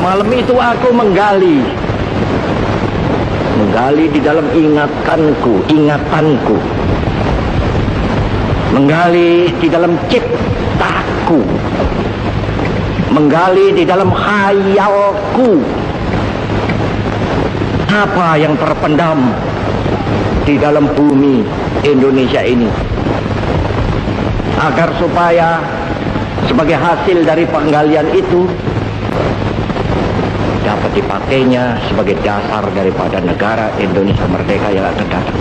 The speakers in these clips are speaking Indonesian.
Malam itu aku menggali di dalam ingatanku, menggali di dalam ciptaku, menggali di dalam khayalku. Apa yang terpendam di dalam bumi Indonesia ini, agar supaya sebagai hasil dari penggalian itu dapat dipakainya sebagai dasar daripada negara Indonesia merdeka yang akan datang.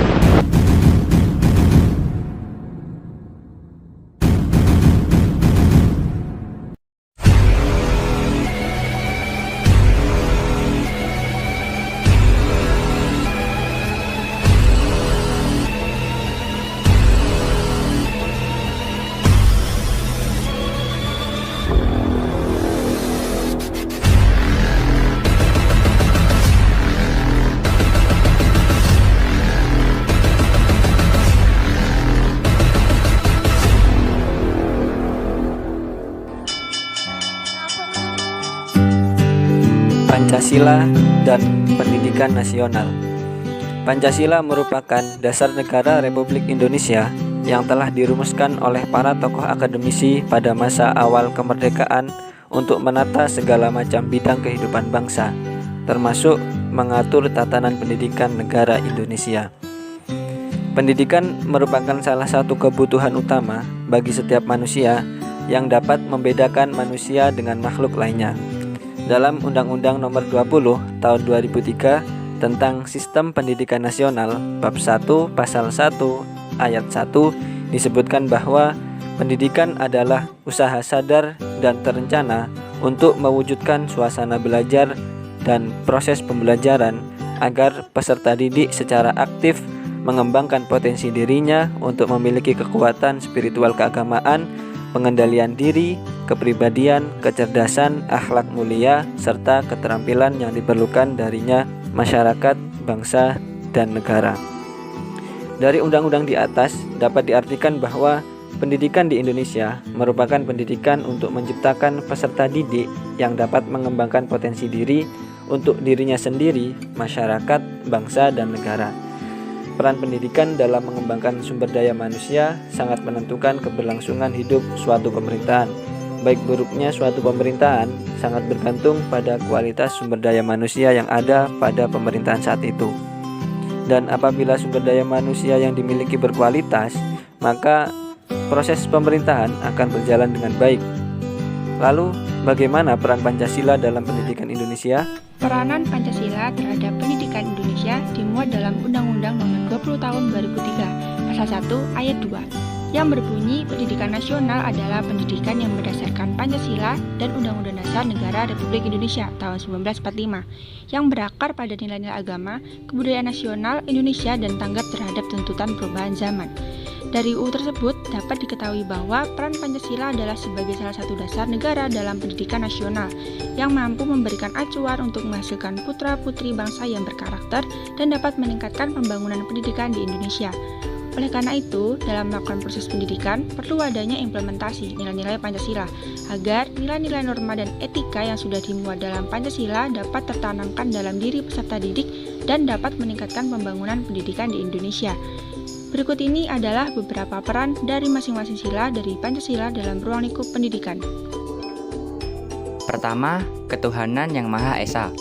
Pancasila dan Pendidikan Nasional. Pancasila merupakan dasar negara Republik Indonesia yang telah dirumuskan oleh para tokoh akademisi pada masa awal kemerdekaan untuk menata segala macam bidang kehidupan bangsa, termasuk mengatur tatanan pendidikan negara Indonesia. Pendidikan merupakan salah satu kebutuhan utama bagi setiap manusia yang dapat membedakan manusia dengan makhluk lainnya. Dalam Undang-Undang Nomor 20 Tahun 2003 tentang Sistem Pendidikan Nasional, Bab 1 Pasal 1 Ayat 1 disebutkan bahwa pendidikan adalah usaha sadar dan terencana untuk mewujudkan suasana belajar dan proses pembelajaran agar peserta didik secara aktif mengembangkan potensi dirinya untuk memiliki kekuatan spiritual keagamaan, pengendalian diri, kepribadian, kecerdasan, akhlak mulia, serta keterampilan yang diperlukan darinya masyarakat, bangsa, dan negara. Dari undang-undang di atas dapat diartikan bahwa pendidikan di Indonesia merupakan pendidikan untuk menciptakan peserta didik yang dapat mengembangkan potensi diri untuk dirinya sendiri, masyarakat, bangsa, dan negara. Peran pendidikan dalam mengembangkan sumber daya manusia sangat menentukan keberlangsungan hidup suatu pemerintahan. Baik buruknya suatu pemerintahan sangat bergantung pada kualitas sumber daya manusia yang ada pada pemerintahan saat itu. Dan apabila sumber daya manusia yang dimiliki berkualitas, maka proses pemerintahan akan berjalan dengan baik. Lalu, bagaimana peran Pancasila dalam pendidikan Indonesia? Peranan Pancasila terhadap pendidikan Indonesia dimuat dalam Undang-Undang Nomor 20 Tahun 2003, Pasal 1 Ayat 2, yang berbunyi pendidikan nasional adalah pendidikan yang berdasarkan Pancasila dan Undang-Undang Dasar Negara Republik Indonesia tahun 1945, yang berakar pada nilai-nilai agama, kebudayaan nasional Indonesia dan tanggap terhadap tuntutan perubahan zaman. Dari UU tersebut dapat diketahui bahwa peran Pancasila adalah sebagai salah satu dasar negara dalam pendidikan nasional yang mampu memberikan acuan untuk menghasilkan putra-putri bangsa yang berkarakter dan dapat meningkatkan pembangunan pendidikan di Indonesia. Oleh karena itu, dalam melakukan proses pendidikan, perlu adanya implementasi nilai-nilai Pancasila agar nilai-nilai norma dan etika yang sudah dimuat dalam Pancasila dapat tertanamkan dalam diri peserta didik dan dapat meningkatkan pembangunan pendidikan di Indonesia. Berikut ini adalah beberapa peran dari masing-masing sila dari Pancasila dalam ruang lingkup pendidikan. Pertama, ketuhanan yang Maha Esa.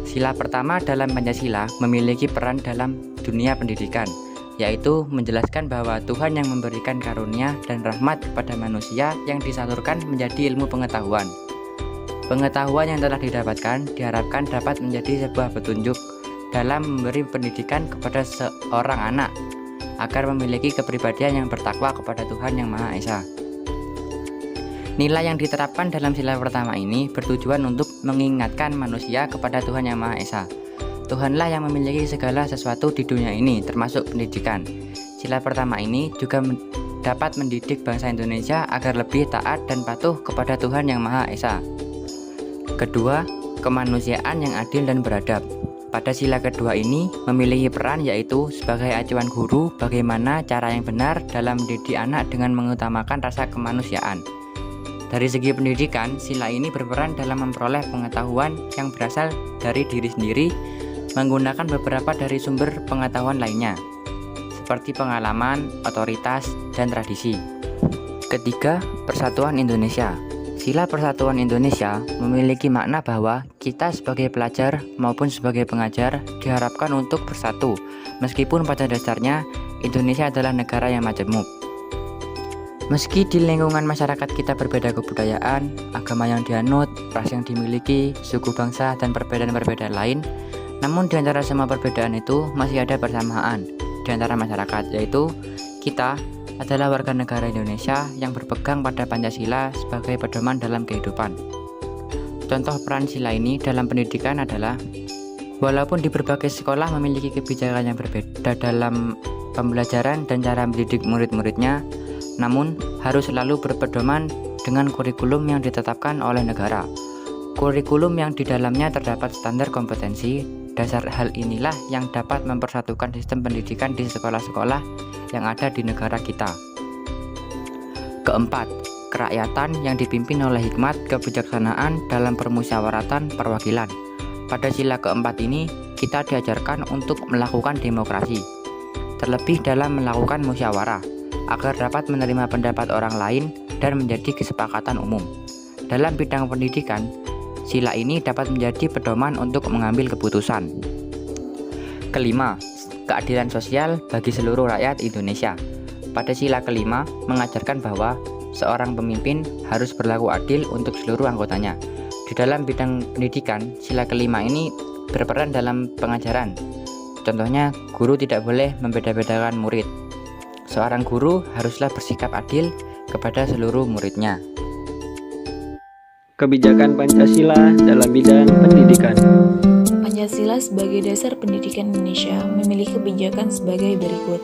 Sila pertama dalam Pancasila memiliki peran dalam dunia pendidikan, yaitu menjelaskan bahwa Tuhan yang memberikan karunia dan rahmat kepada manusia yang disalurkan menjadi ilmu pengetahuan. Pengetahuan yang telah didapatkan diharapkan dapat menjadi sebuah petunjuk dalam memberi pendidikan kepada seorang anak, agar memiliki kepribadian yang bertakwa kepada Tuhan yang Maha Esa. Nilai yang diterapkan dalam sila pertama ini bertujuan untuk mengingatkan manusia kepada Tuhan yang Maha Esa. Tuhanlah yang memiliki segala sesuatu di dunia ini, termasuk pendidikan. Sila pertama ini juga dapat mendidik bangsa Indonesia agar lebih taat dan patuh kepada Tuhan yang Maha Esa. Kedua, kemanusiaan yang adil dan beradab. Pada sila kedua ini memiliki peran yaitu sebagai acuan guru bagaimana cara yang benar dalam mendidik anak dengan mengutamakan rasa kemanusiaan. Dari segi pendidikan, sila ini berperan dalam memperoleh pengetahuan yang berasal dari diri sendiri menggunakan beberapa dari sumber pengetahuan lainnya, seperti pengalaman, otoritas, dan tradisi. Ketiga, Persatuan Indonesia. Sila Persatuan Indonesia memiliki makna bahwa kita sebagai pelajar maupun sebagai pengajar diharapkan untuk bersatu, meskipun pada dasarnya Indonesia adalah negara yang majemuk. Meski di lingkungan masyarakat kita berbeda kebudayaan, agama yang dianut, ras yang dimiliki, suku bangsa, dan perbedaan-perbedaan lain, namun di antara semua perbedaan itu masih ada persamaan di antara masyarakat, yaitu kita adalah warga negara Indonesia yang berpegang pada Pancasila sebagai pedoman dalam kehidupan. Contoh peran sila ini dalam pendidikan adalah, walaupun di berbagai sekolah memiliki kebijakan yang berbeda dalam pembelajaran dan cara mendidik murid-muridnya, namun harus selalu berpedoman dengan kurikulum yang ditetapkan oleh negara. Kurikulum yang di dalamnya terdapat standar kompetensi. Dasar hal inilah yang dapat mempersatukan sistem pendidikan di sekolah-sekolah yang ada di negara kita. Keempat, kerakyatan yang dipimpin oleh hikmat kebijaksanaan dalam permusyawaratan perwakilan. Pada sila keempat ini, kita diajarkan untuk melakukan demokrasi, terlebih dalam melakukan musyawarah, agar dapat menerima pendapat orang lain dan menjadi kesepakatan umum. Dalam bidang pendidikan, sila ini dapat menjadi pedoman untuk mengambil keputusan. Kelima, keadilan sosial bagi seluruh rakyat Indonesia. Pada sila kelima mengajarkan bahwa seorang pemimpin harus berlaku adil untuk seluruh anggotanya. Di dalam bidang pendidikan, sila kelima ini berperan dalam pengajaran. Contohnya, guru tidak boleh membeda-bedakan murid. Seorang guru haruslah bersikap adil kepada seluruh muridnya. Kebijakan Pancasila dalam bidang pendidikan. Pancasila sebagai dasar pendidikan Indonesia memiliki kebijakan sebagai berikut.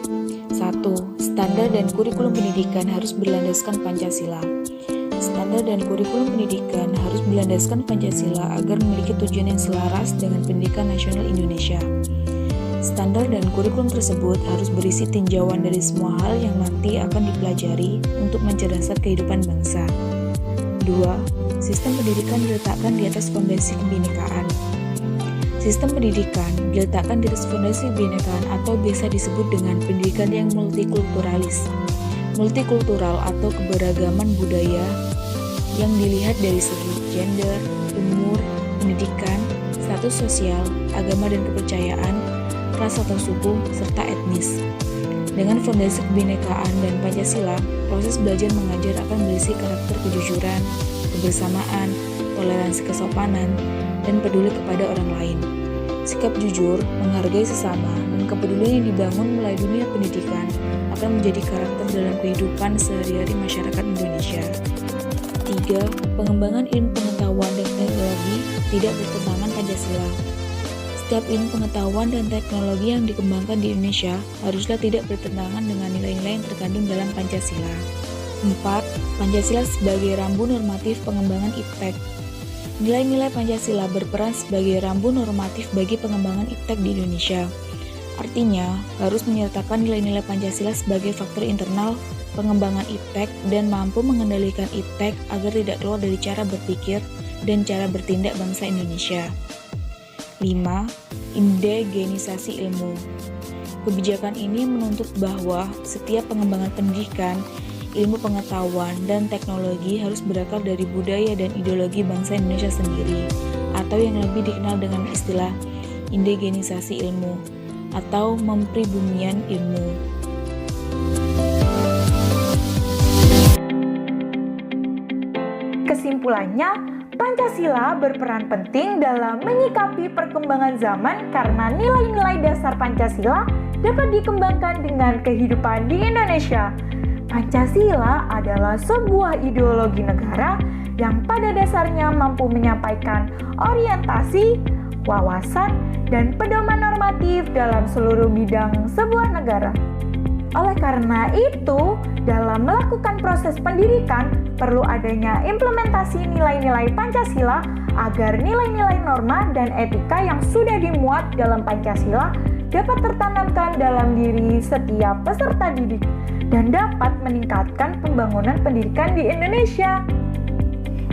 1. Standar dan kurikulum pendidikan harus berlandaskan Pancasila. Standar dan kurikulum pendidikan harus berlandaskan Pancasila agar memiliki tujuan yang selaras dengan pendidikan nasional Indonesia. Standar dan kurikulum tersebut harus berisi tinjauan dari semua hal yang nanti akan dipelajari untuk mencerdaskan kehidupan bangsa. 2. Sistem pendidikan diletakkan di atas fondasi kebinekaan. Sistem pendidikan diletakkan di atas fondasi kebinekaan atau biasa disebut dengan pendidikan yang multikulturalis. Multikultural atau keberagaman budaya yang dilihat dari segi gender, umur, pendidikan, status sosial, agama dan kepercayaan, ras atau suku, serta etnis. Dengan fondasi kebinekaan dan Pancasila, proses belajar mengajar akan berisi karakter kejujuran, kebersamaan, toleransi kesopanan, dan peduli kepada orang lain. Sikap jujur, menghargai sesama, dan kepedulian yang dibangun melalui dunia pendidikan akan menjadi karakter dalam kehidupan sehari-hari masyarakat Indonesia. 3. Pengembangan ilmu pengetahuan dan teknologi tidak bertentangan Pancasila. Setiap ilmu pengetahuan dan teknologi yang dikembangkan di Indonesia haruslah tidak bertentangan dengan nilai-nilai yang terkandung dalam Pancasila. 4. Pancasila sebagai rambu normatif pengembangan iptek. Nilai-nilai Pancasila berperan sebagai rambu normatif bagi pengembangan iptek di Indonesia. Artinya, harus menyertakan nilai-nilai Pancasila sebagai faktor internal pengembangan iptek dan mampu mengendalikan iptek agar tidak keluar dari cara berpikir dan cara bertindak bangsa Indonesia. 5. Indigenisasi ilmu. Kebijakan ini menuntut bahwa setiap pengembangan pendidikan, ilmu pengetahuan, dan teknologi harus berakar dari budaya dan ideologi bangsa Indonesia sendiri, atau yang lebih dikenal dengan istilah indigenisasi ilmu, atau mempribumian ilmu. Kesimpulannya, Pancasila berperan penting dalam menyikapi perkembangan zaman karena nilai-nilai dasar Pancasila dapat dikembangkan dengan kehidupan di Indonesia. Pancasila adalah sebuah ideologi negara yang pada dasarnya mampu menyampaikan orientasi, wawasan, dan pedoman normatif dalam seluruh bidang sebuah negara. Oleh karena itu, dalam melakukan proses pendidikan, perlu adanya implementasi nilai-nilai Pancasila agar nilai-nilai norma dan etika yang sudah dimuat dalam Pancasila dapat tertanamkan dalam diri setiap peserta didik dan dapat meningkatkan pembangunan pendidikan di Indonesia.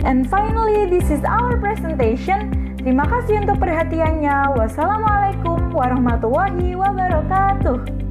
And finally, this is our presentation. Terima kasih untuk perhatiannya. Wassalamualaikum warahmatullahi wabarakatuh.